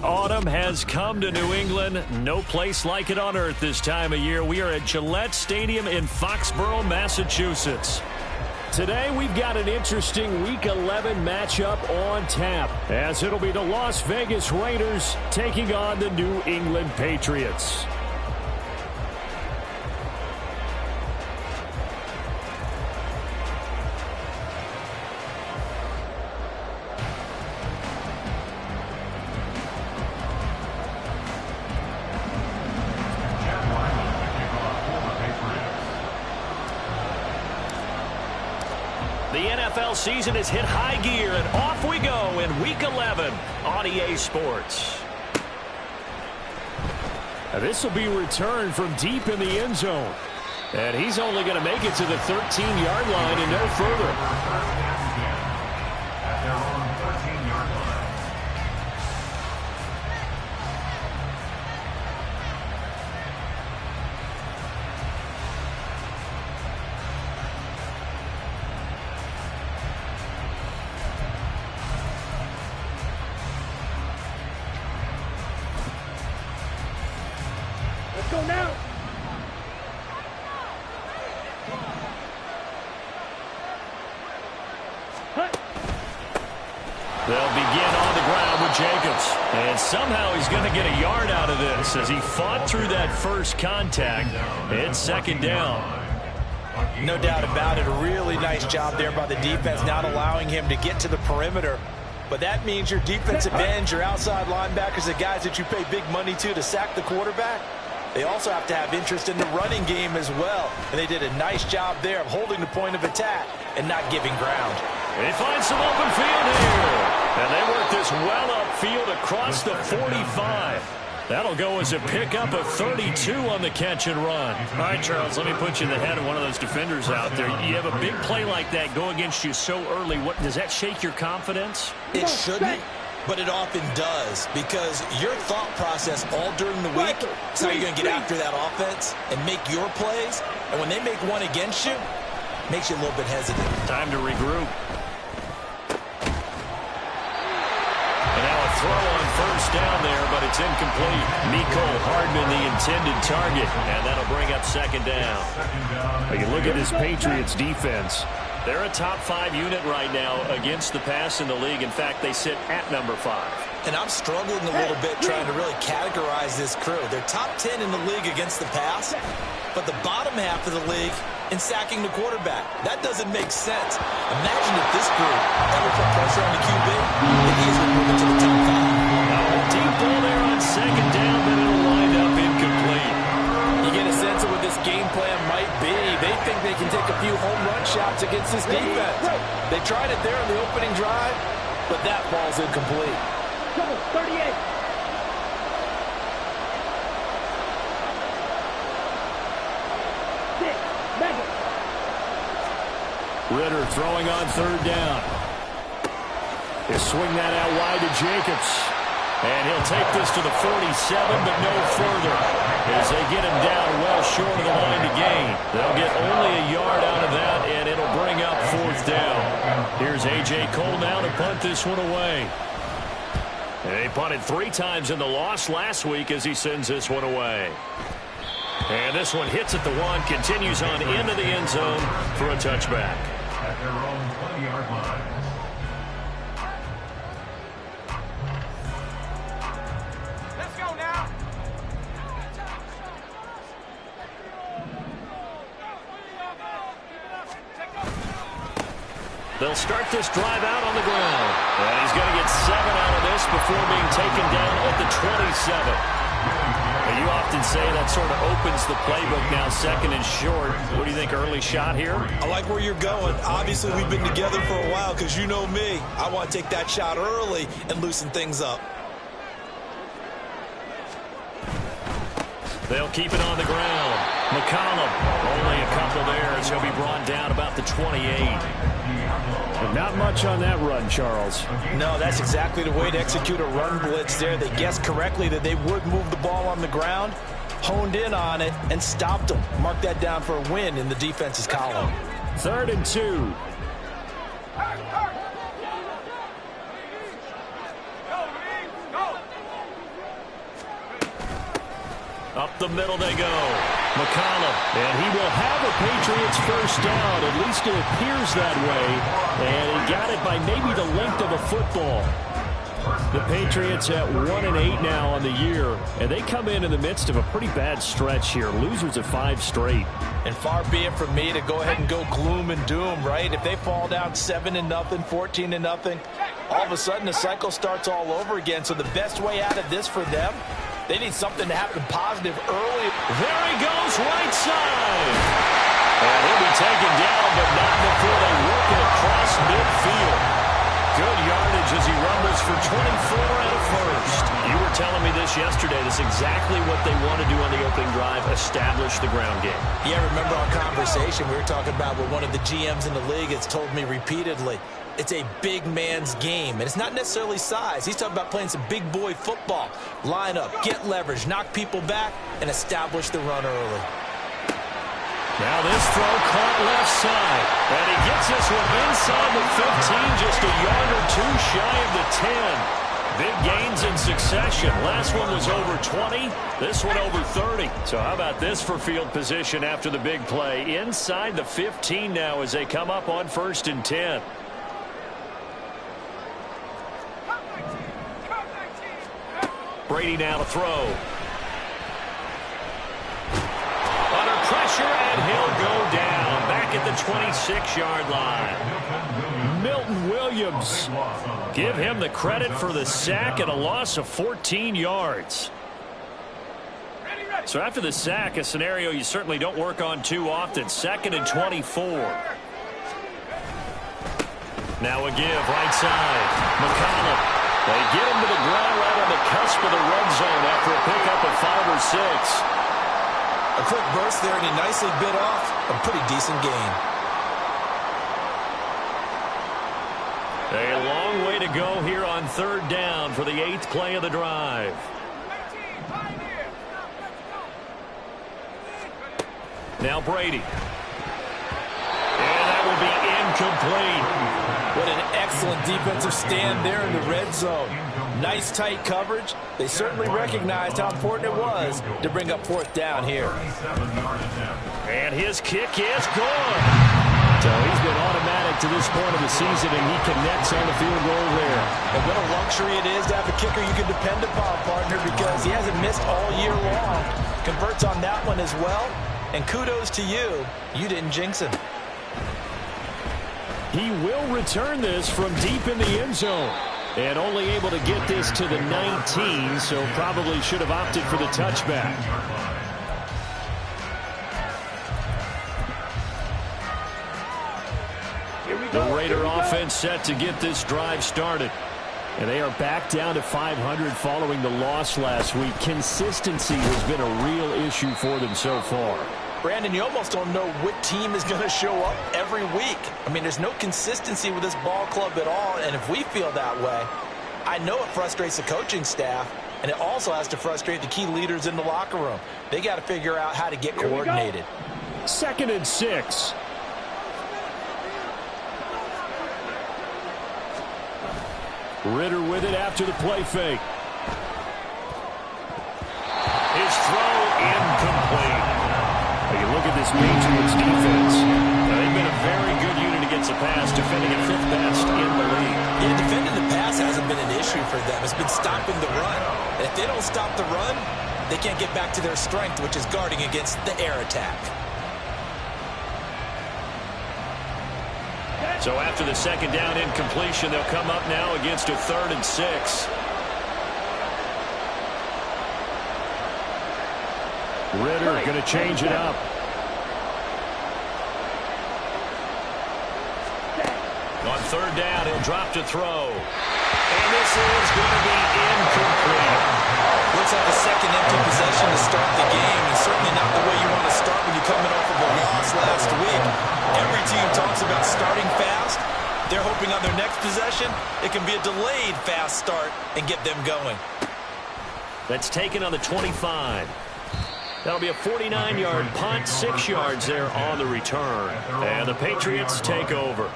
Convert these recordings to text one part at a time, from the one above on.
Autumn has come to New England. No place like it on earth this time of year. We are at Gillette Stadium in Foxborough, Massachusetts. Today, we've got an interesting Week 11 matchup on tap, as it'll be the Las Vegas Raiders taking on the New England Patriots. The NFL season has hit high gear, and off we go in Week 11 on EA Sports. Now this will be returned from deep in the end zone. And he's only going to make it to the 13-yard line and no further. At their own 13-yard line. Let's go now. They'll begin on the ground with Jacobs. And somehow he's going to get a yard out of this as he fought through that first contact. It's second down. No doubt about it. A really nice job there by the defense, not allowing him to get to the perimeter. But that means your defensive ends, your outside linebackers, the guys that you pay big money to sack the quarterback, they also have to have interest in the running game as well. And they did a nice job there of holding the point of attack and not giving ground. They find some open field here. And they work this well upfield across the 45. That'll go as a pickup of 32 on the catch and run. All right, Charles, let me put you in the head of one of those defenders out there. You have a big play like that go against you so early. What does that shake your confidence? It shouldn't, but it often does, because your thought process all during the week is how you're going to get after that offense and make your plays. And when they make one against you, it makes you a little bit hesitant. Time to regroup. And now a throw on first down there, but it's incomplete. Mecole Hardman, the intended target, and that'll bring up second down. You look at this Patriots defense. They're a top 5 unit right now against the pass in the league. In fact, they sit at number 5. And I'm struggling a little bit trying to really categorize this crew. They're top 10 in the league against the pass, but the bottom half of the league in sacking the quarterback. That doesn't make sense. Imagine if this group ever put pressure on the QB, and easily move into the top 5. Now a deep ball there on second down, but it'll wind up incomplete. You get a sense of what this game plan might be. They think they can take a few home run shots against this defense. They tried it there on the opening drive, but that ball's incomplete. 38. Ritter throwing on third down. He'll swing that out wide to Jacobs. And he'll take this to the 47, but no further. As they get him down well short of the line to gain. They'll get only a yard out of that, and it'll bring up fourth down. Here's A.J. Cole now to punt this one away. And they punted 3 times in the loss last week as he sends this one away. And this one hits at the 1, continues on into the end zone for a touchback. At their own 20-yard line. Let's go now. They'll start this drive out on the ground. And he's going to get 7 out of this before being taken down at the 27. You often say that sort of opens the playbook now, second and short. What do you think, early shot here? I like where you're going. Obviously, we've been together for a while because you know me. I want to take that shot early and loosen things up. They'll keep it on the ground. McCollum, only a couple there as he'll be brought down about the 28. And not much on that run, Charles. No, that's exactly the way to execute a run blitz there. They guessed correctly that they would move the ball on the ground, honed in on it, and stopped them. Mark that down for a win in the defense's column. 3rd and 2. Up the middle they go. McCollum, and he will have a Patriots first down. At least it appears that way. And he got it by maybe the length of a football. The Patriots at 1-8 now on the year, and they come in the midst of a pretty bad stretch here. Losers of 5 straight. And far be it from me to go ahead and go gloom and doom, right? If they fall down 7-0, 14-0, all of a sudden the cycle starts all over again. So the best way out of this for them, they need something to happen positive early. There he goes, right side. And he'll be taken down, but not before they work it across midfield. Good yardage as he rumbles for 24 and a first. You were telling me this yesterday. This is exactly what they want to do on the opening drive, establish the ground game. Yeah, remember our conversation we were talking about with one of the GMs in the league has told me repeatedly, it's a big man's game, and it's not necessarily size. He's talking about playing some big boy football. Line up, get leverage, knock people back, and establish the run early. Now this throw caught left side. And he gets this one inside the 15, just a yard or two shy of the 10. Big gains in succession. Last one was over 20. This one over 30. So how about this for field position after the big play? Inside the 15 now as they come up on 1st and 10. Brady now to throw. Under pressure, and he'll go down. Back at the 26-yard line. Milton Williams. Give him the credit for the sack and a loss of 14 yards. So after the sack, a scenario you certainly don't work on too often. 2nd and 24. Now a give, right side. McCollum. They get him to the ground right on the cusp of the red zone after a pickup of 5 or 6. A quick burst there, and he nicely bit off a pretty decent gain. A long way to go here on 3rd down for the 8th play of the drive. Now Brady. And that will be incomplete. What an excellent defensive stand there in the red zone. Nice tight coverage. They certainly recognized how important it was to bring up 4th down here. And his kick is good. So he's been automatic to this point of the season, and he connects on the field goal there. And what a luxury it is to have a kicker you can depend upon, partner, because he hasn't missed all year long. Converts on that one as well. And kudos to you. You didn't jinx him. He will return this from deep in the end zone. And only able to get this to the 19, so probably should have opted for the touchback. The Raider offense set to get this drive started. And they are back down to 500 following the loss last week. Consistency has been a real issue for them so far. Brandon, you almost don't know what team is going to show up every week. I mean, there's no consistency with this ball club at all, and if we feel that way, I know it frustrates the coaching staff, and it also has to frustrate the key leaders in the locker room. They got to figure out how to get coordinated. 2nd and 6. Ritter with it after the play fake. His throw incomplete. You look at this Patriots defense. They've been a very good unit against the pass, defending at 5th best in the league. Yeah, defending the pass hasn't been an issue for them. It's been stopping the run. And if they don't stop the run, they can't get back to their strength, which is guarding against the air attack. So after the 2nd down incompletion, they'll come up now against a 3rd and 6. Ritter going to change it up. On 3rd down, he'll drop to throw. And this is going to be incomplete. Looks like a second empty possession to start the game, and certainly not the way you want to start when you're coming off of a loss last week. Every team talks about starting fast. They're hoping on their next possession, it can be a delayed fast start and get them going. That's taken on the 25. That'll be a 49-yard punt, 6 yards there on the return. And the Patriots take over.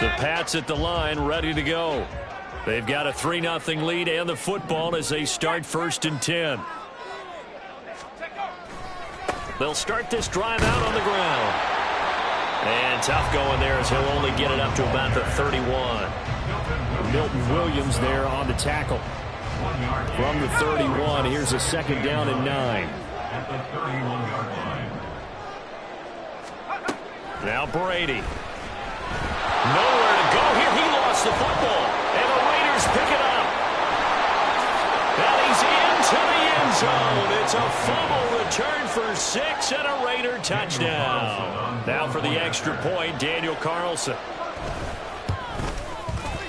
The Pats at the line, ready to go. They've got a 3-0 lead and the football as they start 1st and 10. They'll start this drive out on the ground. And tough going there as he'll only get it up to about the 31. Milton Williams there on the tackle. From the 31, here's a 2nd down and 9. At the 31-yard line. Now Brady. Nowhere to go here. He lost the football. And the Raiders pick it up. And he's into the end zone. It's a fumble return for 6 and a Raider touchdown. Now for the extra point, Daniel Carlson.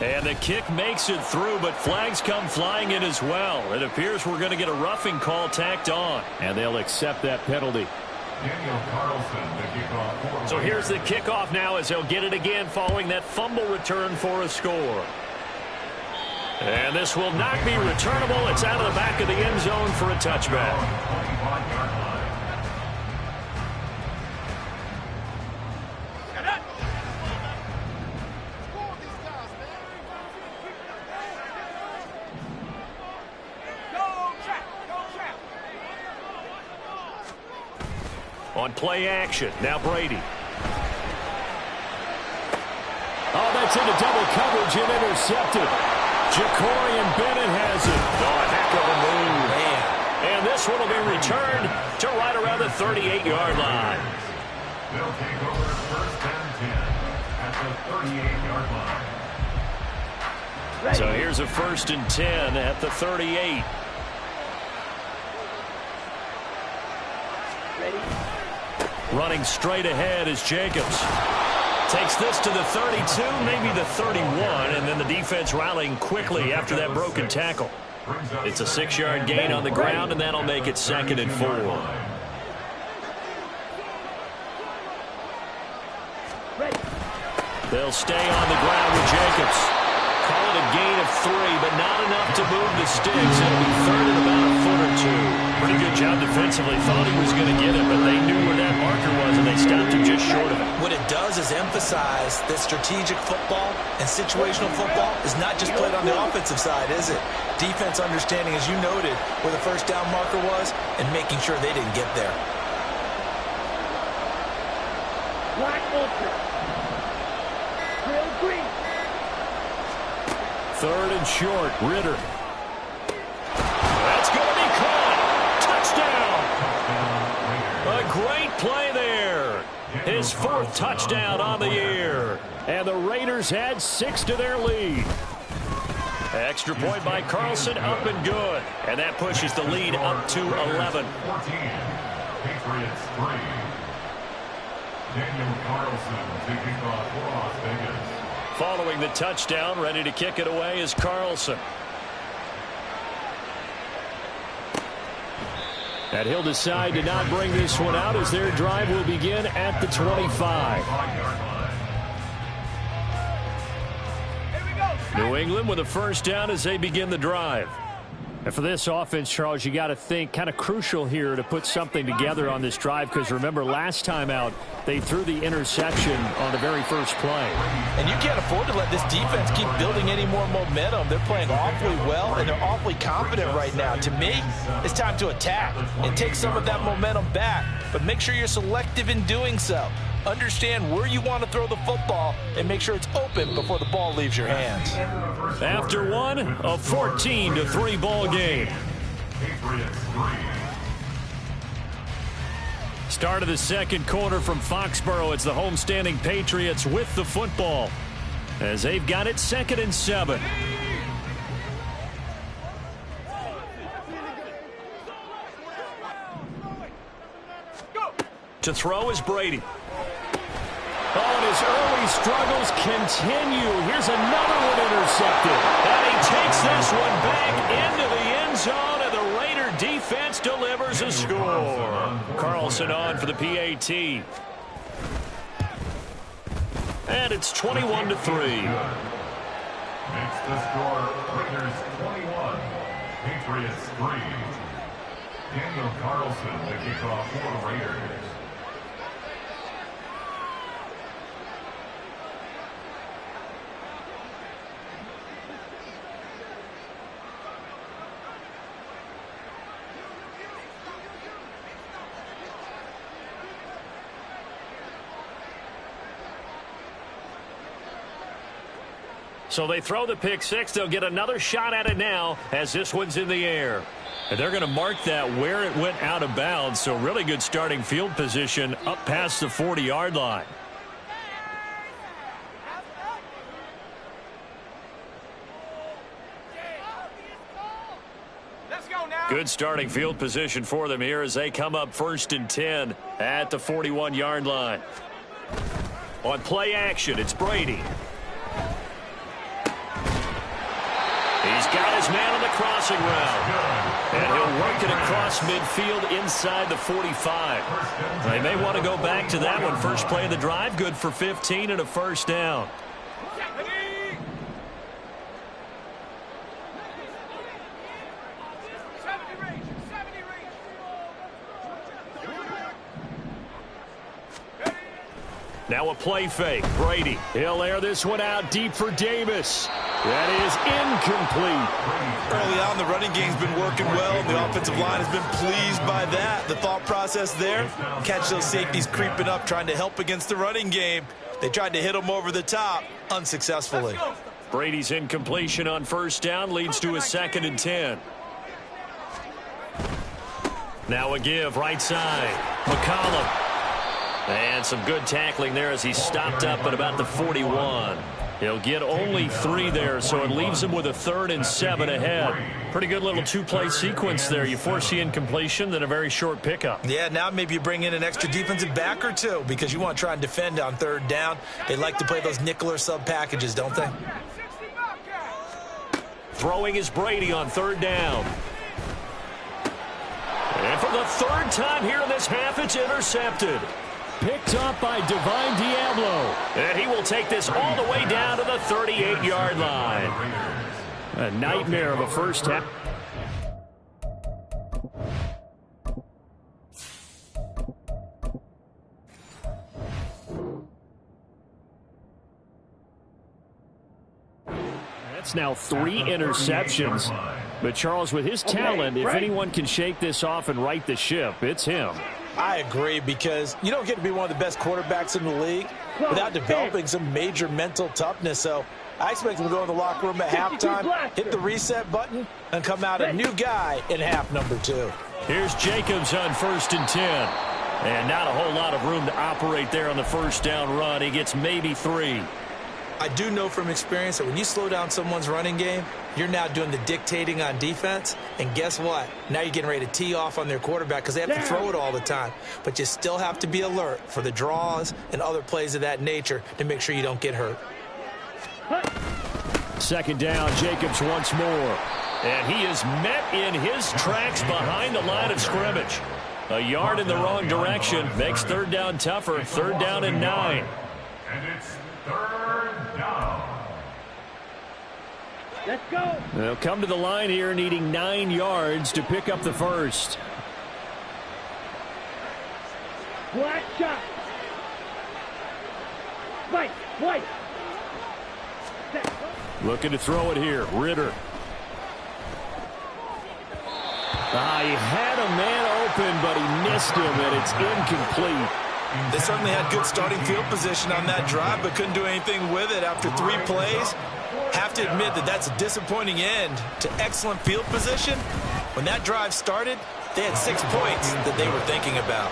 And the kick makes it through, but flags come flying in as well. It appears we're going to get a roughing call tacked on, and they'll accept that penalty. Daniel Carlson, the kickoff. So here's the kickoff now as they'll get it again following that fumble return for a score. And this will not be returnable. It's out of the back of the end zone for a touchback. 25-yard line. On play action, now Brady. Oh, that's into double coverage and intercepted. Ja'Cory Bennett has it. Oh, a heck of a move. Man. And this one will be returned to right around the 38-yard line. They'll take over 1st and 10 at the 38-yard line. So here's a 1st and 10 at the 38. Running straight ahead is Jacobs. Takes this to the 32, maybe the 31, and then the defense rallying quickly after that broken tackle. It's a 6-yard gain on the ground, and that'll make it 2nd and 4. They'll stay on the ground with Jacobs. Call it a gain of 3, but not enough to move the sticks. It'll be 3rd and about a foot or 2. Pretty good job defensively. Thought he was going to get it, but they knew where that marker was, and they stopped him just short of it. What it does is emphasize that strategic football and situational football is not just played on the offensive side, is it? Defense understanding, as you noted, where the 1st down marker was and making sure they didn't get there. Black ultra. Real green. 3rd and short, Ritter. That's going to be caught. Touchdown. A great play there. His 4th touchdown on the year. And the Raiders add 6 to their lead. Extra point by Carlson, up and good. And that pushes the lead up to 11. 14. Patriots 3. Daniel Carlson to kick off for Las Vegas. Following the touchdown, ready to kick it away is Carlson. And he'll decide to not bring this one out as their drive will begin at the 25. New England with a 1st down as they begin the drive. And for this offense, Charles, you got to think kind of crucial here to put something together on this drive, because remember last time out they threw the interception on the very first play. And you can't afford to let this defense keep building any more momentum. They're playing awfully well, and they're awfully confident right now. To me, it's time to attack and take some of that momentum back, but make sure you're selective in doing so. Understand where you want to throw the football and make sure it's open before the ball leaves your hands. After one, a 14-3 ball game. Start of the 2nd quarter from Foxborough. It's the homestanding Patriots with the football as they've got it 2nd and 7. To throw is Brady. Oh, and his early struggles continue. Here's another one intercepted. And he takes this one back into the end zone, and the Raider defense delivers a score. Carlson on for the PAT. And it's 21-3. Makes the score Raiders 21, Patriots 3. Daniel Carlson to kick off for the Raiders. So they throw the pick six. They'll get another shot at it now as this one's in the air. And they're going to mark that where it went out of bounds. So really good starting field position up past the 40-yard line. Good starting field position for them here as they come up 1st and 10 at the 41-yard line. On play action, it's Brady. He's got his man on the crossing route. And he'll work it across midfield inside the 45. They may want to go back to that one. First play of the drive, good for 15 and a first down. Now a play fake. Brady. He'll air this one out deep for Davis. That is incomplete. Early on, the running game's been working well. The offensive line has been pleased by that. The thought process there, catch those safeties creeping up, trying to help against the running game. They tried to hit them over the top, unsuccessfully. Brady's incompletion on first down leads to a 2nd and 10. Now a give, right side. McCollum. And some good tackling there as he stopped up at about the 41. He'll get only 3 there, so it leaves him with a 3rd and 7 ahead. Pretty good little two-play sequence there. You force the incompletion, then a very short pickup. Yeah, now maybe you bring in an extra defensive back or two because you want to try and defend on 3rd down. They like to play those nickel or sub packages, don't they? Throwing is Brady on 3rd down. And for the 3rd time here in this half, it's intercepted. Picked up by Divine Diablo. And he will take this all the way down to the 38-yard line. A nightmare of a first half. That's now 3 interceptions. But Charles, with his talent, if anyone can shake this off and right the ship, it's him. I agree, because you don't get to be one of the best quarterbacks in the league without developing some major mental toughness. So I expect him to go in the locker room at halftime, hit the reset button, and come out a new guy in half number 2. Here's Jacobs on 1st and 10. And not a whole lot of room to operate there on the first down run. He gets maybe 3. I do know from experience that when you slow down someone's running game, you're now doing the dictating on defense. And guess what? Now you're getting ready to tee off on their quarterback because they have to throw it all the time. But you still have to be alert for the draws and other plays of that nature to make sure you don't get hurt. 2nd down, Jacobs once more. And he is met in his tracks behind the line of scrimmage. A yard in the wrong direction makes 3rd down tougher. 3rd down and 9. And it's 3rd down. Let's go. They'll come to the line here needing 9 yards to pick up the first. Black shot. White. Looking to throw it here. Ritter. He had a man open, but he missed him, and it's incomplete. They certainly had good starting field position on that drive, but couldn't do anything with it after 3 plays. Have to admit that that's a disappointing end to excellent field position. When that drive started, they had 6 points that they were thinking about.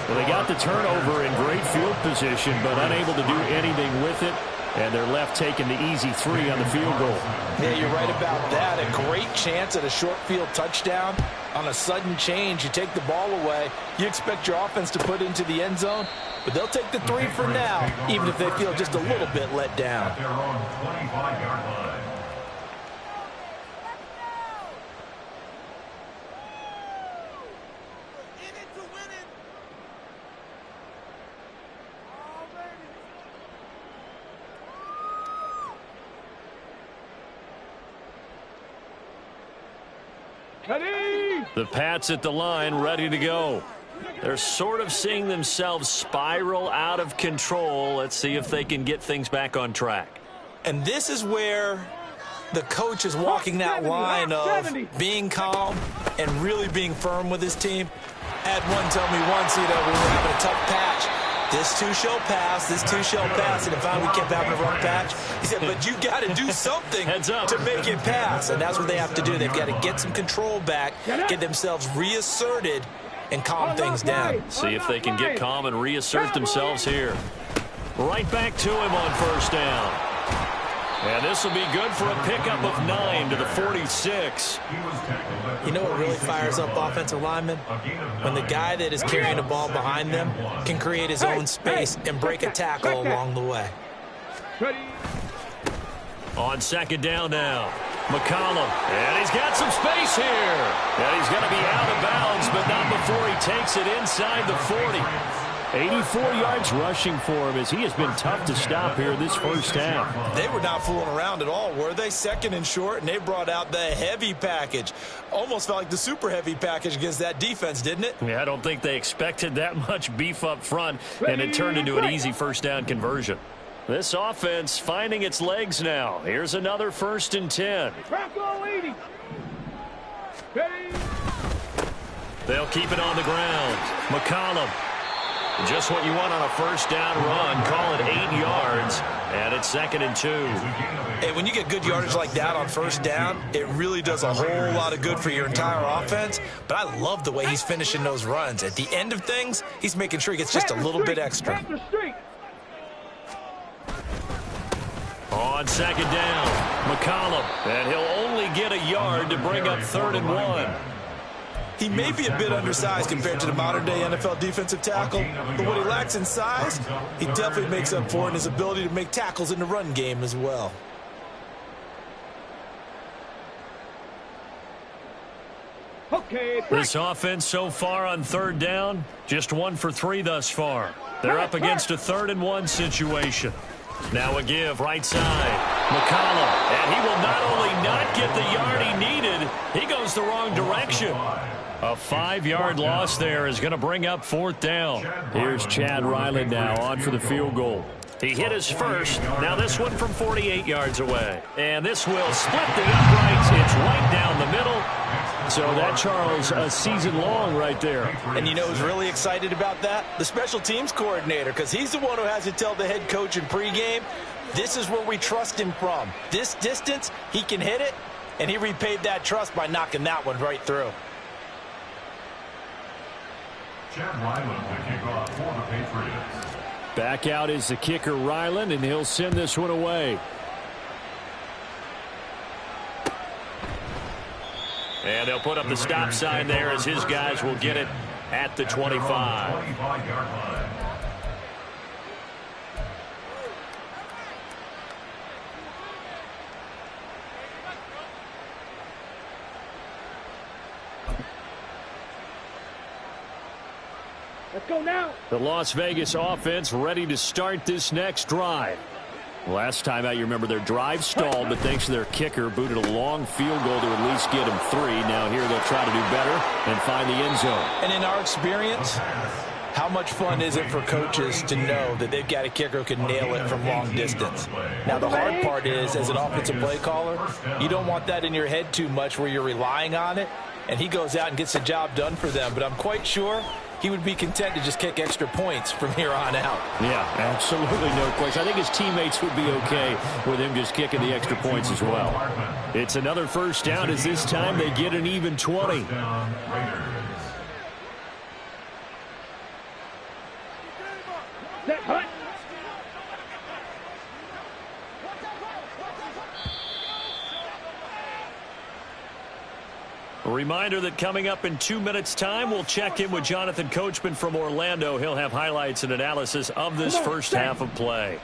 Well, they got the turnover in great field position, but unable to do anything with it. And they're left taking the easy 3 on the field goal. Yeah, you're right about that. A great chance at a short field touchdown. On a sudden change, you take the ball away. You expect your offense to put into the end zone, but they'll take the 3 for now, even if they feel just a little bit let down. They're on 25-yard line. The Pats at the line, ready to go. They're sort of seeing themselves spiral out of control. Let's see if they can get things back on track. And this is where the coach is walking that line of being calm and really being firm with his team. I had one tell me once, we were having a tough patch. This too shall pass. This too shall pass. And if we kept having a rough patch, he said, but you got to do something to make it pass. And that's what they have to do. They've got to get some control back, get themselves reasserted, and calm things down. See if they can get calm and reassert themselves here. Right back to him on first down. And this will be good for a pickup of 9 to the 46. You know what really fires up offensive linemen? When the guy that is carrying the ball behind them can create his own space and break a tackle along the way. On second down now, McCollum. And he's got some space here. And he's going to be out of bounds, but not before he takes it inside the 40. 84 yards rushing for him as he has been tough to stop here this first half. They were not fooling around at all, were they? Second and short, and they brought out the heavy package. Almost felt like the super heavy package against that defense, didn't it? Yeah, I don't think they expected that much beef up front, and it turned into an easy first down conversion. This offense finding its legs now. Here's another 1st and 10. They'll keep it on the ground. McCollum. Just what you want on a first down run. Call it 8 yards, and it's 2nd and 2. Hey, when you get good yardage like that on first down, it really does a whole lot of good for your entire offense. But I love the way he's finishing those runs. At the end of things, he's making sure he gets just a little bit extra. On second down, McCollum, and he'll only get a yard to bring up 3rd and 1. He may be a bit undersized compared to the modern-day NFL defensive tackle, but what he lacks in size, he definitely makes up for in his ability to make tackles in the run game as well. This offense so far on 3rd down, just 1 for 3 thus far. They're up against a 3rd and 1 situation. Now a give right side. McCollum, and he will not only not get the yard he needed, he goes the wrong direction. A 5-yard loss there is going to bring up 4th down. Here's Chad Ryland now on for the field goal. He hit his first. Now this one from 48 yards away. And this will split the uprights. It's right down the middle. So that, Charles, a season long right there. And you know who's really excited about that? The special teams coordinator, because he's the one who has to tell the head coach in pregame, this is where we trust him from. This distance, he can hit it, and he repaid that trust by knocking that one right through. Chad Ryland to kick off for the Patriots. Back out is the kicker, Ryland, and he'll send this one away. And they'll put up the stop sign there as his guys will get it at the 25. 25-yard line. Let's go now. The Las Vegas offense ready to start this next drive. Last time out, you remember their drive stalled, but thanks to their kicker, booted a long field goal to at least get them 3. Now here they'll try to do better and find the end zone. And in our experience, how much fun is it for coaches to know that they've got a kicker who can nail it from long distance? Now, the hard part is, as an offensive play caller, you don't want that in your head too much where you're relying on it, and he goes out and gets the job done for them. But I'm quite sure he would be content to just kick extra points from here on out. Yeah, absolutely no question. I think his teammates would be okay with him just kicking the extra points as well. It's another first down as this time they get an even 20. Set, hut. A reminder that coming up in 2 minutes' time, we'll check in with Jonathan Coachman from Orlando. He'll have highlights and analysis of this first half of play.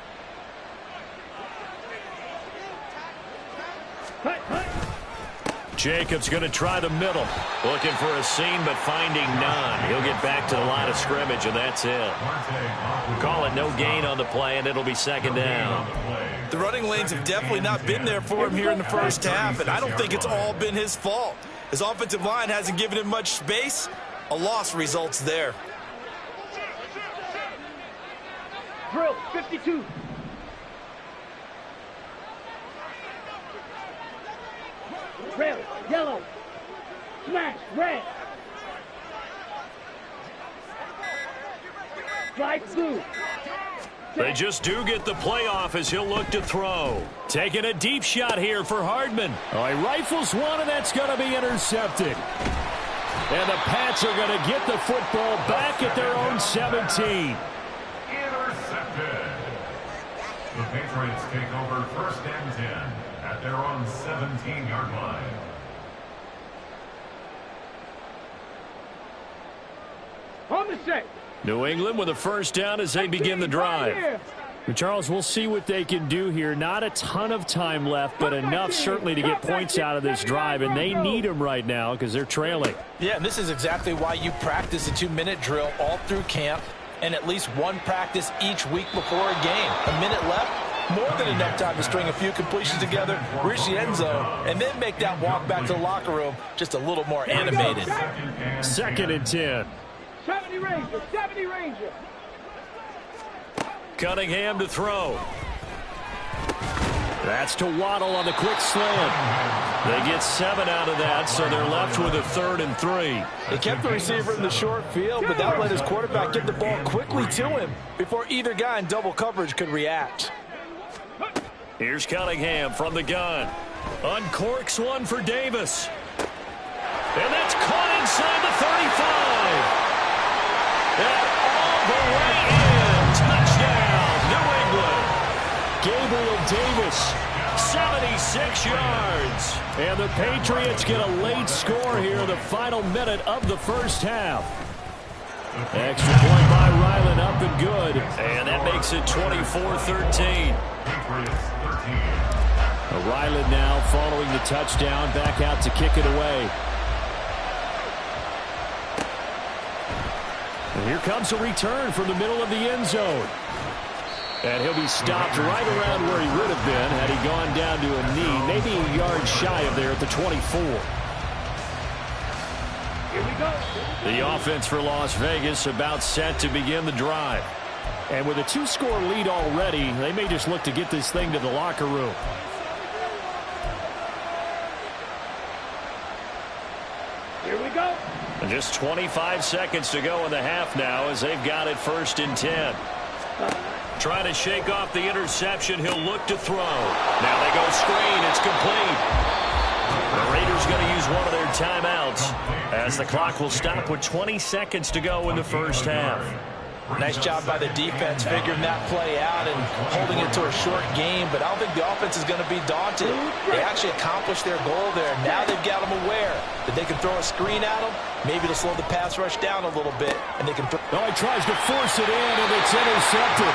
Hut, hut. Jacobs going to try the middle. Looking for a seam, but finding none. He'll get back to the line of scrimmage, and that's it. Call it no gain on the play, and it'll be 2nd down. The running lanes have definitely not been there for him here in the first half, and I don't think it's all been his fault. His offensive line hasn't given him much space. A loss results there. Drill, 52. Red, yellow, smash, red. Strike blue. They just do get the playoff as he'll look to throw. Taking a deep shot here for Hardman. Oh, he rifles one, and that's going to be intercepted. And the Pats are going to get the football back at their own 17. Intercepted. The Patriots take over 1st and 10 at their own 17-yard line. On the set. New England with a first down as they begin the drive. And Charles, we'll see what they can do here. Not a ton of time left, but enough certainly to get points out of this drive, and they need them right now because they're trailing. Yeah, and this is exactly why you practice a 2-minute drill all through camp and at least one practice each week before a game. A minute left, more than enough time to string a few completions together, reach the end zone, and then make that walk back to the locker room just a little more animated. 2nd and 10. 70 Ranger, 70 Ranger. Cunningham to throw. That's to Waddle on the quick slant. They get 7 out of that, so they're left with a 3rd and 3. They kept the receiver in the short field, but that let his quarterback get the ball quickly to him before either guy in double coverage could react. Here's Cunningham from the gun. Uncorks one for Davis. And that's caught inside the 35. And all the way in. Touchdown, New England. Gabriel Davis, 76 yards. And the Patriots get a late score here in the final minute of the first half. Extra point by Ryland up and good. And that makes it 24-13. Ryland now following the touchdown, back out to kick it away. And here comes a return from the middle of the end zone. And he'll be stopped right around where he would have been had he gone down to a knee, maybe a yard shy of there at the 24. Here we go. The offense for Las Vegas about set to begin the drive. And with a 2-score lead already, they may just look to get this thing to the locker room. Here we go. And just 25 seconds to go in the half now as they've got it 1st and 10. Trying to shake off the interception. He'll look to throw. Now they go screen. It's complete. The Raiders going to use one of their timeouts as the clock will stop with 20 seconds to go in the first half. Nice job by the defense figuring that play out and holding it to a short game, but I don't think the offense is going to be daunted. They actually accomplished their goal there. Now they've got them aware that they can throw a screen at them. Maybe to slow the pass rush down a little bit, and they can throw. Oh, he tries to force it in, and it's intercepted.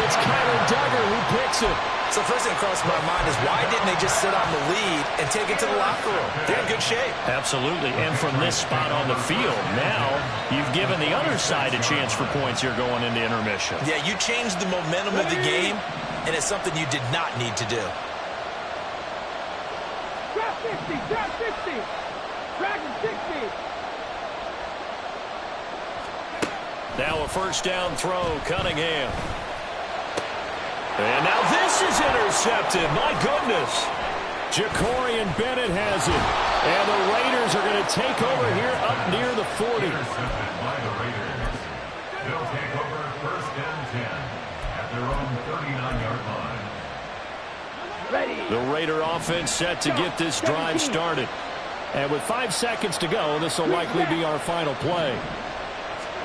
It's Kyler Duggar who picks it. So first thing across my mind is why didn't they just sit on the lead and take it to the locker room? They're in good shape. Absolutely, and from this spot on the field, now you've given the other side a chance for points here going into intermission. Yeah, you changed the momentum of the game, and it's something you did not need to do. Drop 50, drop 50. Dragon 60. Now a first down throw, Cunningham. And now this is intercepted. My goodness. Ja'Cory Bennett has it. And the Raiders are going to take over here up near the 40. Intercepted by the Raiders. They'll take over 1st and 10 at their own 39-yard line. Ready. The Raider offense set to get this drive started. And with 5 seconds to go, this will likely be our final play.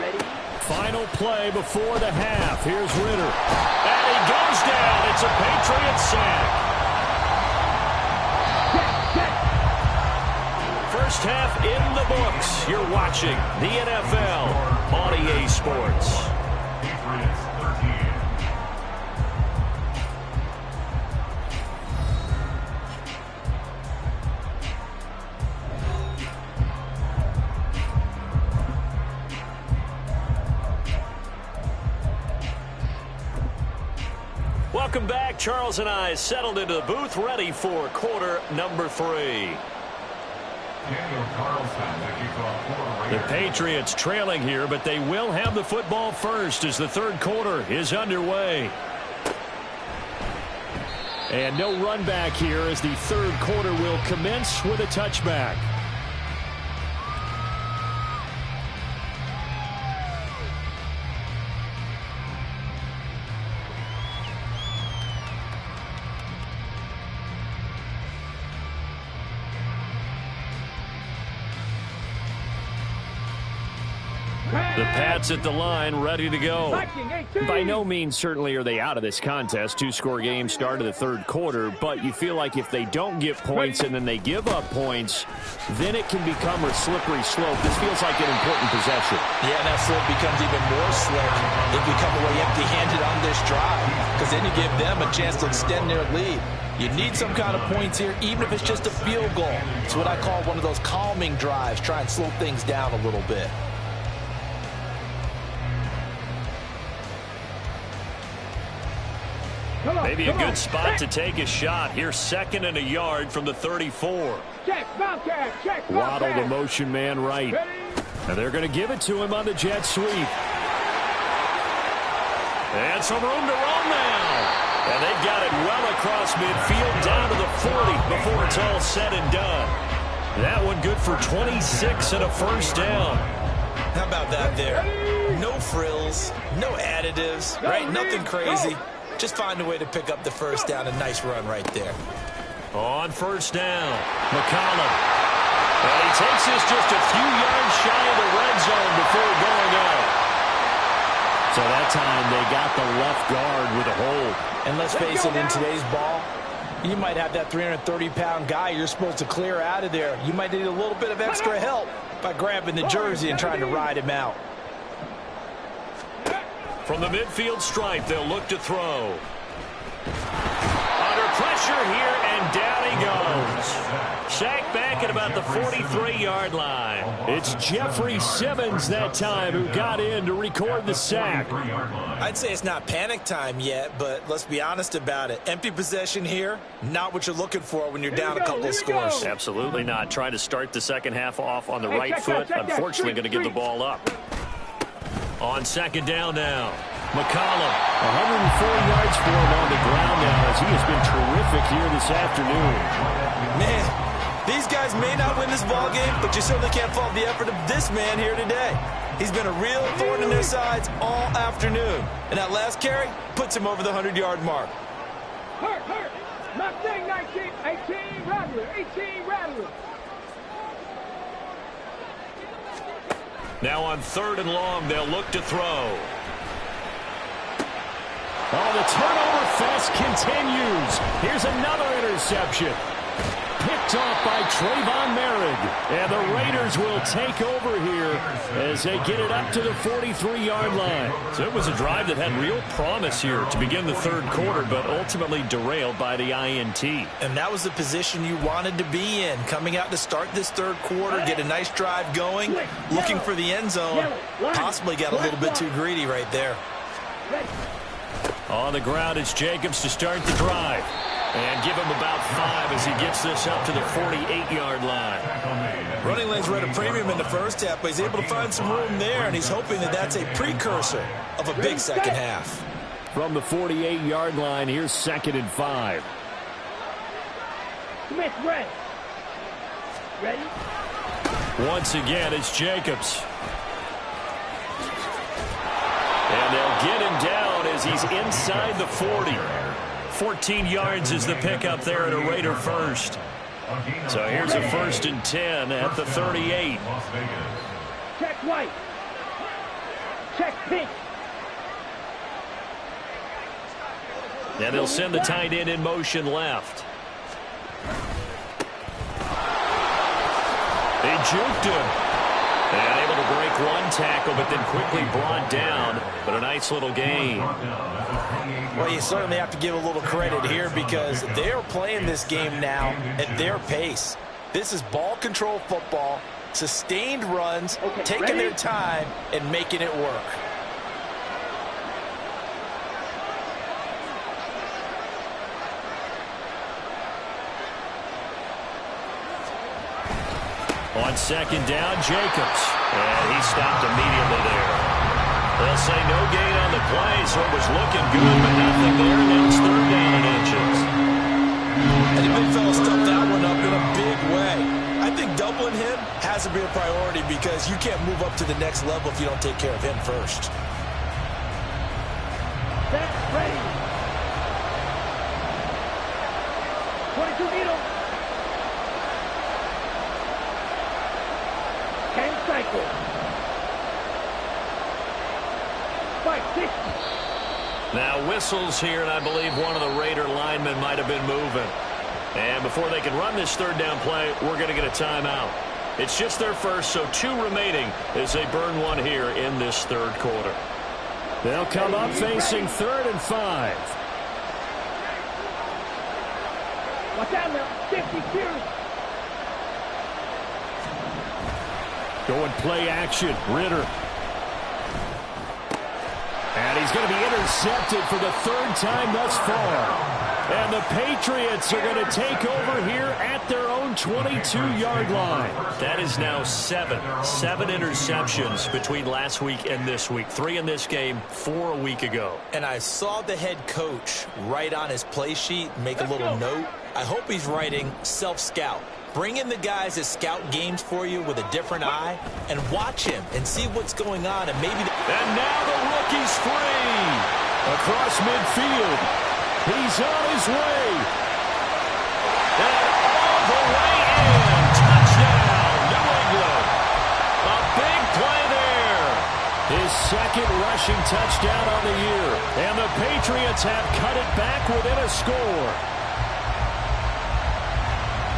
Ready. Final play before the half. Here's Ritter. And he goes down. It's a Patriot sack. First half in the books. You're watching the NFL on EA Sports. Patriots 13. Welcome back. Charles and I settled into the booth, ready for quarter number 3. The Patriots trailing here, but they will have the football first as the third quarter is underway. And no run back here as the third quarter will commence with a touchback. The Pats at the line, ready to go. Viking 18. By no means certainly are they out of this contest. Two-score game start of the third quarter, but you feel like if they don't get points and then they give up points, then it can become a slippery slope. This feels like an important possession. Yeah, and that slope becomes even more slick if you come away empty-handed on this drive, because then you give them a chance to extend their lead. You need some kind of points here, even if it's just a field goal. It's what I call one of those calming drives. Try and slow things down a little bit. Maybe a good spot to take a shot. Here's 2nd and a yard from the 34. Check, Bobcat, check, Waddle, Bobcat. the motion man right. And they're going to give it to him on the jet sweep. And some room to roam now. And they've got it well across midfield down to the 40 before it's all said and done. That one good for 26 and a first down. How about that there? No frills, no additives, right? Nothing crazy. Just find a way to pick up the first down. A nice run right there. On first down, McCollum. And he takes this just a few yards shy of the red zone before going up. So that time they got the left guard with a hold. And let's face it, in today's ball, you might have that 330-pound guy you're supposed to clear out of there. You might need a little bit of extra help by grabbing the jersey and trying to ride him out. From the midfield stripe, they'll look to throw. Under pressure here, and down he goes. Sacked back at about the 43-yard line. It's Jeffrey Simmons that time who got in to record the sack. I'd say it's not panic time yet, but let's be honest about it. Empty possession here, not what you're looking for when you're down a couple of scores. Absolutely not. Trying to start the second half off on the right foot. Unfortunately, going to give the ball up. On 2nd down now, McCollum, 104 yards for him on the ground now as he has been terrific here this afternoon. Man, these guys may not win this ball game, but you certainly can't fault the effort of this man here today. He's been a real thorn in their sides all afternoon, and that last carry puts him over the 100-yard mark. Hurt. Mustang 19, 18, Rattler, 18, Rattler. Now on 3rd and long, they'll look to throw. Oh, the turnover fest continues. Here's another interception. Picked off by Trayvon Merritt. And the Raiders will take over here as they get it up to the 43-yard line. So it was a drive that had real promise here to begin the third quarter, but ultimately derailed by the INT. And that was the position you wanted to be in. Coming out to start this third quarter, get a nice drive going, looking for the end zone. Possibly got a little bit too greedy right there. On the ground, it's Jacobs to start the drive. And give him about 5 as he gets this up to the 48-yard line. Running lanes were at a premium in the first half, but he's able to find some room there, and he's hoping that that's a precursor of a big second half. From the 48-yard line, here's 2nd and 5. Smith, ready. Once again, it's Jacobs. And they'll get him down as he's inside the 40. 14 yards is the pickup there at a Raider first. So here's a 1st and 10 at the 38. Check white. Check pink. And they'll send the tight end in motion left. They juked him. And able to break one tackle, but then quickly brought down. But a nice little gain. Well, you certainly have to give a little credit here because they're playing this game now at their pace. This is ball control football, sustained runs, taking their time and making it work. On 2nd down, Jacobs. And he stopped immediately there. They'll say no gain on the play, so it was looking good, but nothing there. Now it's 3rd down and inches. And the big fella stuffed that one up in a big way. I think doubling him has to be a priority because you can't move up to the next level if you don't take care of him first. That's ready. 22 needle. 10 cycle. Now whistles here, and I believe one of the Raider linemen might have been moving. And before they can run this third down play, we're going to get a timeout. It's just their first, so 2 remaining as they burn one here in this third quarter. They'll come up facing 3rd and 5. Watch out now. 50 carries. Going play action. Ritter. And he's going to be intercepted for the 3rd time thus far. And the Patriots are going to take over here at their own 22-yard line. That is now 7 interceptions between last week and this week. 3 in this game, 4 a week ago. And I saw the head coach write on his play sheet, make a little note. I hope he's writing self-scout. Bring in the guys that scout games for you with a different eye and watch him and see what's going on. And maybe. And now the rookie's free. Across midfield. He's on his way. And all the way in. Touchdown, New England. A big play there. His 2nd rushing touchdown on the year. And the Patriots have cut it back within a score.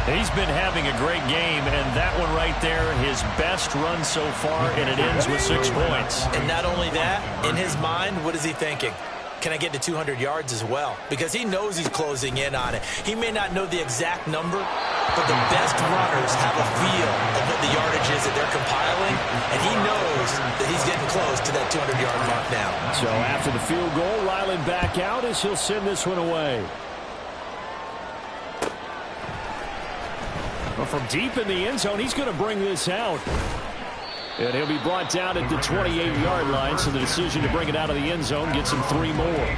He's been having a great game, and that one right there, his best run so far, and it ends with 6 points. And not only that, in his mind, what is he thinking? Can I get to 200 yards as well? Because he knows he's closing in on it. He may not know the exact number, but the best runners have a feel of what the yardage is that they're compiling, and he knows that he's getting close to that 200-yard mark now. So after the field goal, Ryland back out as he'll send this one away. Well, from deep in the end zone, he's going to bring this out. And he'll be brought down at the 28-yard line, so the decision to bring it out of the end zone gets him 3 more.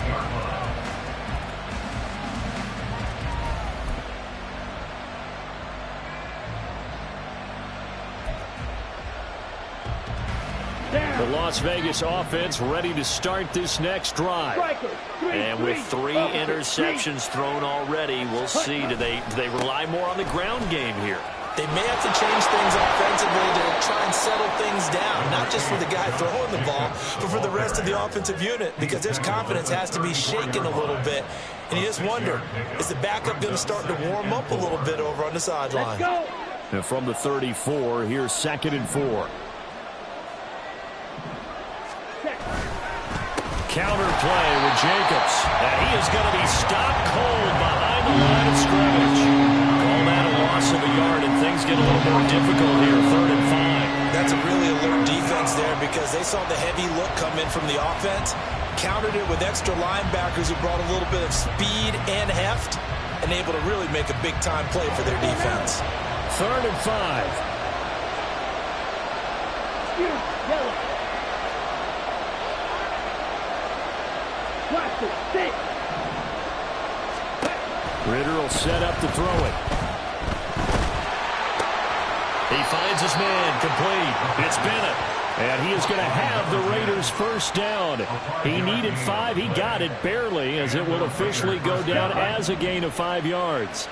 The Las Vegas offense ready to start this next drive. And with 3 interceptions thrown already, we'll see, do they rely more on the ground game here? They may have to change things offensively to try and settle things down, not just for the guy throwing the ball, but for the rest of the offensive unit, because their confidence has to be shaken a little bit. And you just wonder, is the backup going to start to warm up a little bit over on the sideline? And from the 34, here's 2nd and 4. Counter play with Jacobs. And he is going to be stopped cold behind the line of scrimmage. Call that a loss of a yard, and things get a little more difficult here. 3rd and 5. That's a really alert defense there because they saw the heavy look come in from the offense, countered it with extra linebackers who brought a little bit of speed and heft, and able to really make a big-time play for their defense. 3rd and 5. Ritter will set up to throw it. He finds his man complete. It's Bennett. And he is going to have the Raiders' first down. He needed 5. He got it barely, as it will officially go down as a gain of 5 yards.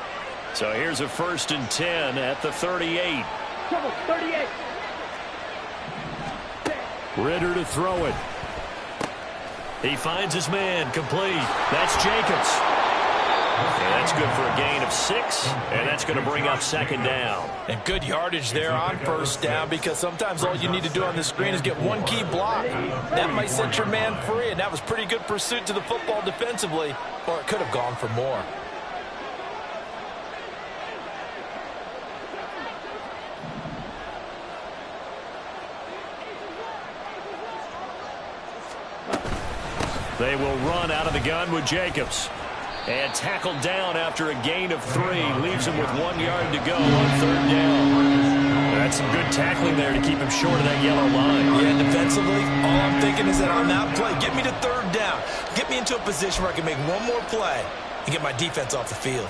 So here's a 1st and 10 at the 38. 38. Ritter to throw it. He finds his man complete. That's Jacobs. And that's good for a gain of 6, and that's going to bring up 2nd down. And good yardage there on 1st down, because sometimes all you need to do on the screen is get one key block. That might set your man free, and that was pretty good pursuit to the football defensively, or it could have gone for more. They will run out of the gun with Jacobs. And tackled down after a gain of 3. Leaves him with 1 yard to go on 3rd down. That's some good tackling there to keep him short of that yellow line. Yeah, defensively, all I'm thinking is that on that play, get me to 3rd down. Get me into a position where I can make one more play and get my defense off the field.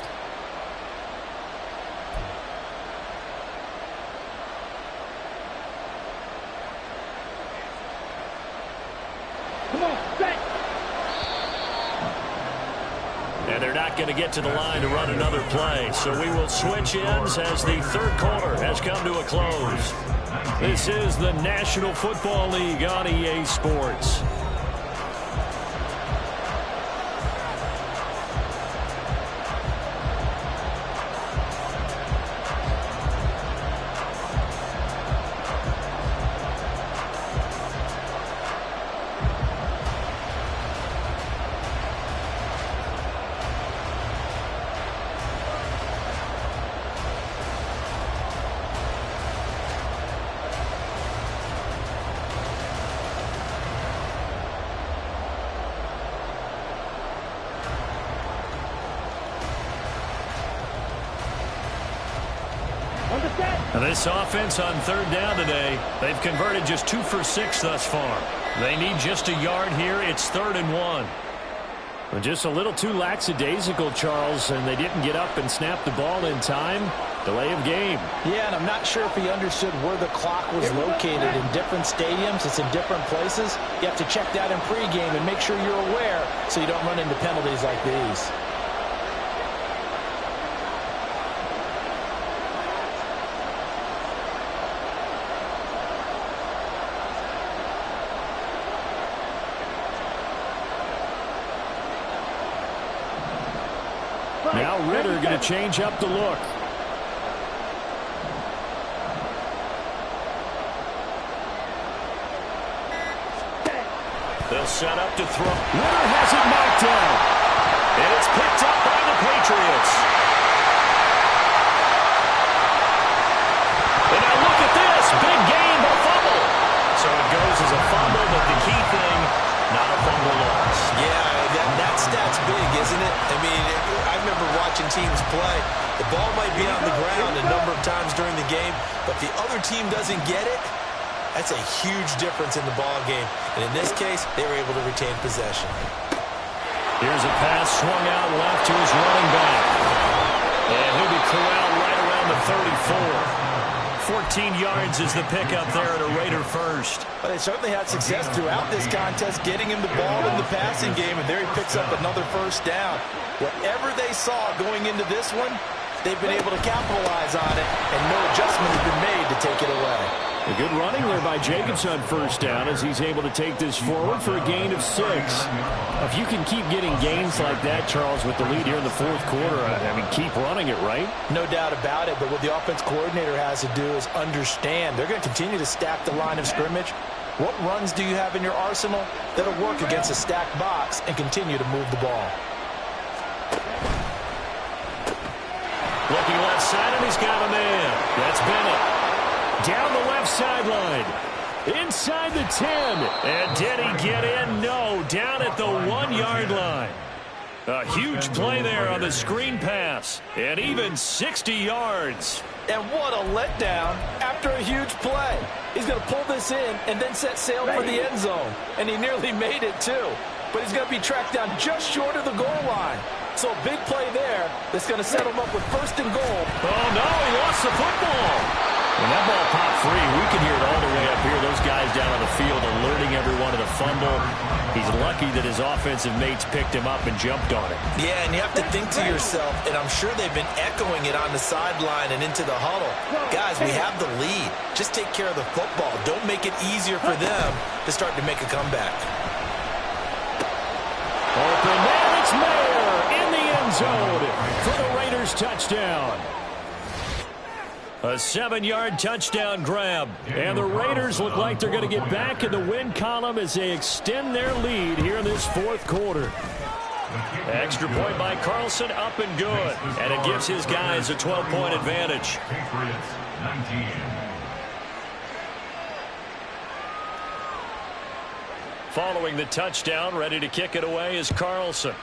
Come on, set. And they're not going to get to the line to run another play. So we will switch ends as the 3rd quarter has come to a close. This is the National Football League on EA Sports. On the set. Now this offense on third down today, they've converted just 2 for 6 thus far. They need just a yard here. It's 3rd and 1. Well, just a little too lackadaisical, Charles, and they didn't get up and snap the ball in time. Delay of game. Yeah, and I'm not sure if he understood where the clock was located. In different stadiums, it's in different places. You have to check that in pregame and make sure you're aware so you don't run into penalties like these. Now Ritter going to change up the look. They'll set up to throw. Ritter has it knocked down. And it's picked up by the Patriots. And now look at this. Big gain, but fumble. So it goes as a fumble, but the key thing, not a fumble loss. Yeah, that stat's big, isn't it? I mean, I remember watching teams play. The ball might be on the ground a number of times during the game, but if the other team doesn't get it, that's a huge difference in the ball game. And in this case, they were able to retain possession. Here's a pass swung out left to his running back. And he'll be corralled right around the 34. 14 yards is the pickup there at a Raider first. Well, they certainly had success throughout this contest, getting him the ball in the passing game, and there he picks up another first down. Whatever they saw going into this one, they've been able to capitalize on it, and no adjustment has been made to take it away. A good running there by Jacobs on first down as he's able to take this forward for a gain of 6. If you can keep getting gains like that, Charles, with the lead here in the fourth quarter, I mean, keep running it, right? No doubt about it, but what the offense coordinator has to do is understand. They're going to continue to stack the line of scrimmage. What runs do you have in your arsenal that'll work against a stacked box and continue to move the ball? Looking left side, and he's got a man. That's Bennett. Down the left sideline. Inside the 10. And did he get in? No. Down at the 1-yard line. A huge play there on the screen pass. And even 60 yards. And what a letdown after a huge play. He's going to pull this in and then set sail for the end zone. And he nearly made it, too. But he's going to be tracked down just short of the goal line. So a big play there that's going to set him up with 1st and goal. Oh, no, he lost the football. When that ball popped free, we can hear it all the way up here. Those guys down on the field alerting everyone of the fumble. He's lucky that his offensive mates picked him up and jumped on it. Yeah, and you have to think to yourself, and I'm sure they've been echoing it on the sideline and into the huddle. Guys, we have the lead. Just take care of the football. Don't make it easier for them to start to make a comeback. Open man, it's Mayer in the end zone for the Raiders touchdown. A 7-yard touchdown grab. And the Raiders look like they're going to get back in the win column as they extend their lead here in this fourth quarter. Extra point by Carlson, up and good. And it gives his guys a 12-point advantage. Patriots 19. Following the touchdown, ready to kick it away is Carlson.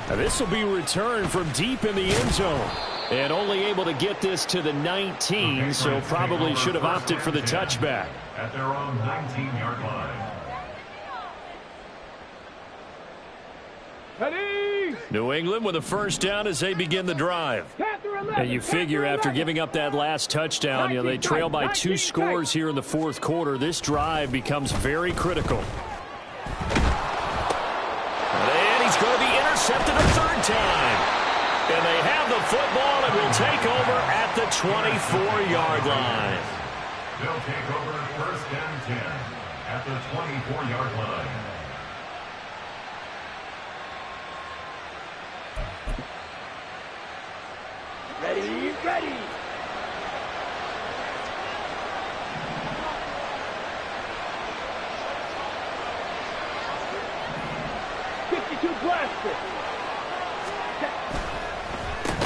Now this will be returned from deep in the end zone. And only able to get this to the 19, so probably should have opted for the touchback. At their own 19-yard line. Ready. New England with a first down as they begin the drive. And you figure after giving up that last touchdown, they trail by 2 scores here in the fourth quarter. This drive becomes very critical. And he's going to be intercepted a 3rd time. And they have the football and will take over at the 24-yard line. They'll take over 1st and 10 at the 24-yard line. Ready, ready.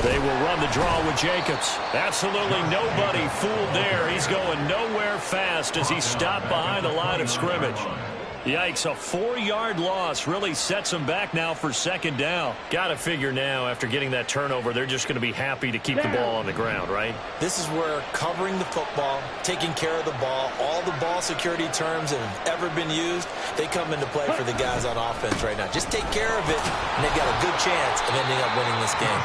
They will run the draw with Jacobs. Absolutely nobody fooled there. He's going nowhere fast as he stopped behind the line of scrimmage. Yikes, a 4-yard loss really sets them back now for second down. Got to figure now after getting that turnover, they're just going to be happy to keep the ball on the ground, right? This is where covering the football, taking care of the ball, all the ball security terms that have ever been used, they come into play for the guys on offense right now. Just take care of it, and they've got a good chance of ending up winning this game.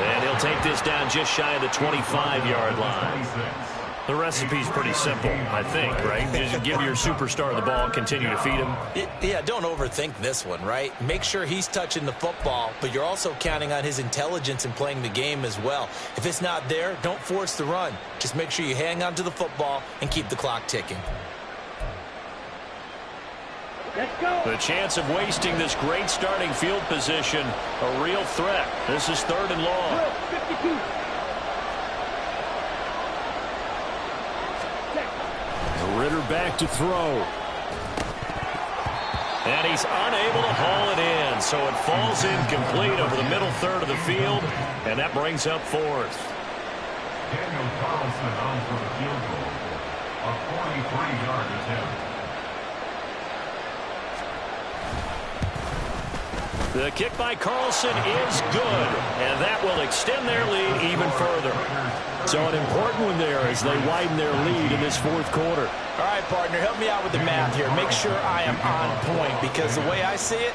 And he'll take this down just shy of the 25-yard line. The recipe's pretty simple, I think, right? Just give your superstar the ball and continue to feed him. Yeah, don't overthink this one, right? Make sure he's touching the football, but you're also counting on his intelligence in playing the game as well. If it's not there, don't force the run. Just make sure you hang on to the football and keep the clock ticking. Let's go. The chance of wasting this great starting field position, a real threat. This is 3rd and long. 52. Ritter back to throw. And he's unable to haul it in, so it falls incomplete over the middle third of the field, and that brings up 4th. Daniel Carlson on for the field goal. A 43-yard attempt. The kick by Carlson is good, and that will extend their lead even further. So an important one there as they widen their lead in this 4th quarter. All right, partner, help me out with the math here. Make sure I am on point, because the way I see it,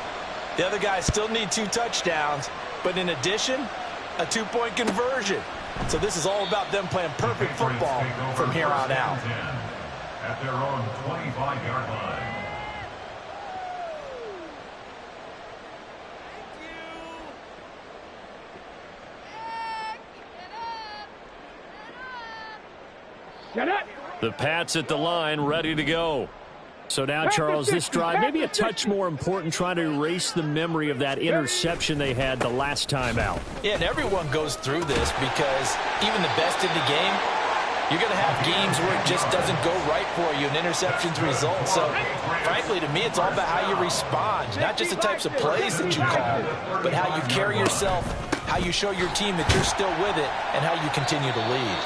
the other guys still need 2 touchdowns, but in addition, a 2-point conversion. So this is all about them playing perfect football from here on out. At their own 25-yard line. Get it. The Pats at the line, ready to go. So now, Charles, this drive, maybe a touch more important, trying to erase the memory of that interception they had the last time out. Yeah, and everyone goes through this because even the best in the game, you're going to have games where it just doesn't go right for you, and interceptions result. So, frankly, to me, it's all about how you respond, not just the types of plays that you call, but how you carry yourself, how you show your team that you're still with it, and how you continue to lead.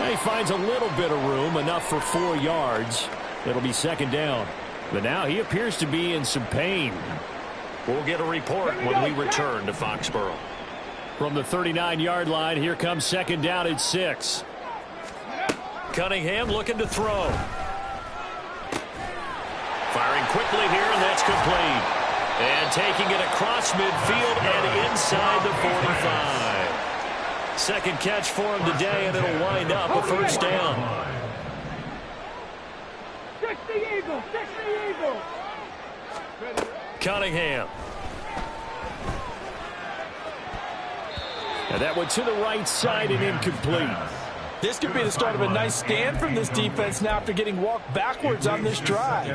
He finds a little bit of room, enough for 4 yards. It'll be second down. But now he appears to be in some pain. We'll get a report when we return to Foxborough. From the 39-yard line, here comes second down at 6. Cunningham looking to throw. Firing quickly here, and that's complete. And taking it across midfield and inside the 45. Second catch for him today, and it'll wind up a first down. 60 Eagles, 60 Eagles. Cunningham. And that went to the right side and incomplete. This could be the start of a nice stand from this defense now after getting walked backwards on this drive.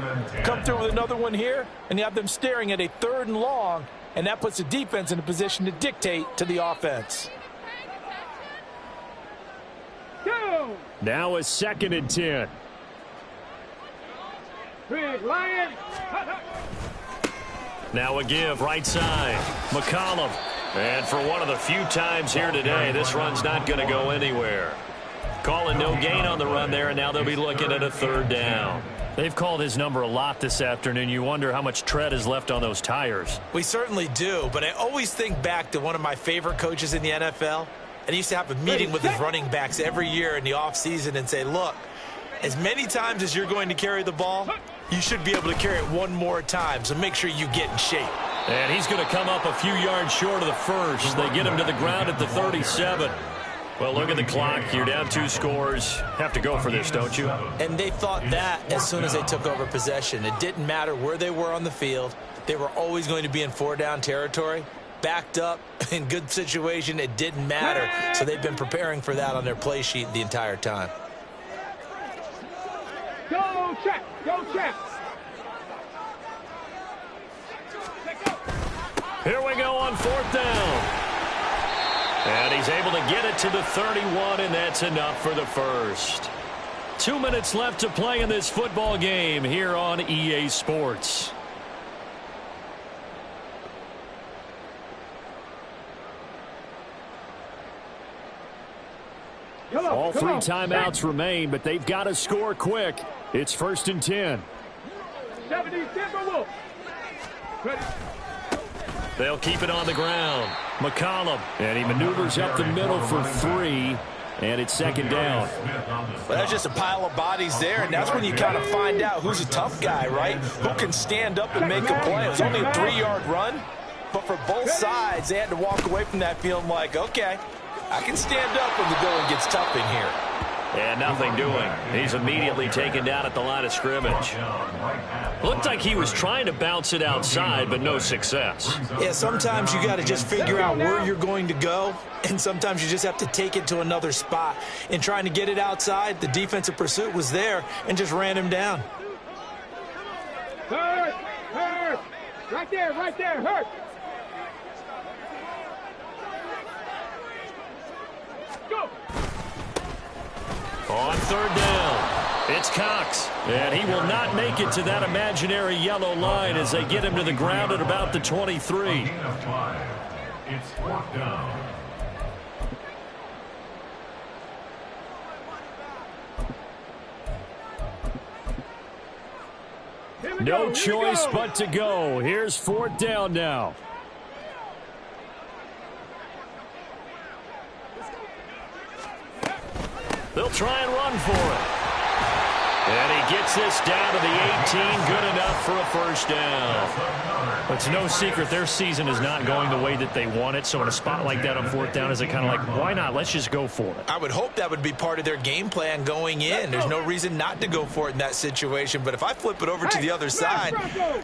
Come through with another one here, and you have them staring at a 3rd and long, and that puts the defense in a position to dictate to the offense. Now a 2nd and 10. Big Lion. Now a give, right side. McCollum. And for one of the few times here today, this run's not going to go anywhere. Calling no gain on the run there, and now they'll be looking at a 3rd down. They've called his number a lot this afternoon. You wonder how much tread is left on those tires. We certainly do, but I always think back to one of my favorite coaches in the NFL. And he used to have a meeting with his running backs every year in the offseason and say, look, as many times as you're going to carry the ball, you should be able to carry it one more time, so make sure you get in shape. And he's going to come up a few yards short of the first. They get him to the ground at the 37. Well, look at the clock. You're down 2 scores. Have to go for this, don't you? And they thought that as soon as they took over possession. It didn't matter where they were on the field. They were always going to be in 4-down territory. Backed up, in good situation, it didn't matter. So they've been preparing for that on their play sheet the entire time. Go check, go check. Here we go on 4th down. And he's able to get it to the 31, and that's enough for the first. 2 minutes left to play in this football game here on EA Sports. All 3 timeouts remain, but they've got to score quick. It's 1st and 10. 7. They'll keep it on the ground. McCollum, and he maneuvers up the middle for 3, and it's second down. Well, that's just a pile of bodies there, and that's when you kind of find out who's a tough guy, right? Who can stand up and make a play. It was only a 3-yard run, but for both sides, they had to walk away from that feeling like, okay, I can stand up when the going gets tough in here. And nothing doing. He's immediately taken down at the line of scrimmage. Looked like he was trying to bounce it outside, but no success. Yeah, sometimes you got to just figure out where you're going to go, and sometimes you just have to take it to another spot. In trying to get it outside, the defensive pursuit was there and just ran him down. Hurt! Hurt! Right there, hurt! Go! On third down, it's Cox. And he will not make it to that imaginary yellow line as they get him to the ground at about the 23. It's 4th down. No choice but to go. Here's 4th down now. They'll try and run for it. And he gets this down to the 18. Good enough for a first down. It's no secret their season is not going the way that they want it. So in a spot like that on 4th down, is it kind of like, why not? Let's just go for it. I would hope that would be part of their game plan going in. There's no reason not to go for it in that situation. But if I flip it over to the other side,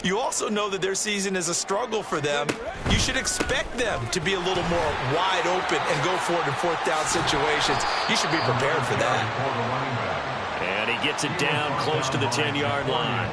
you also know that their season is a struggle for them. You should expect them to be a little more wide open and go for it in 4th down situations. You should be prepared for that. And he gets it down close to the 10-yard line.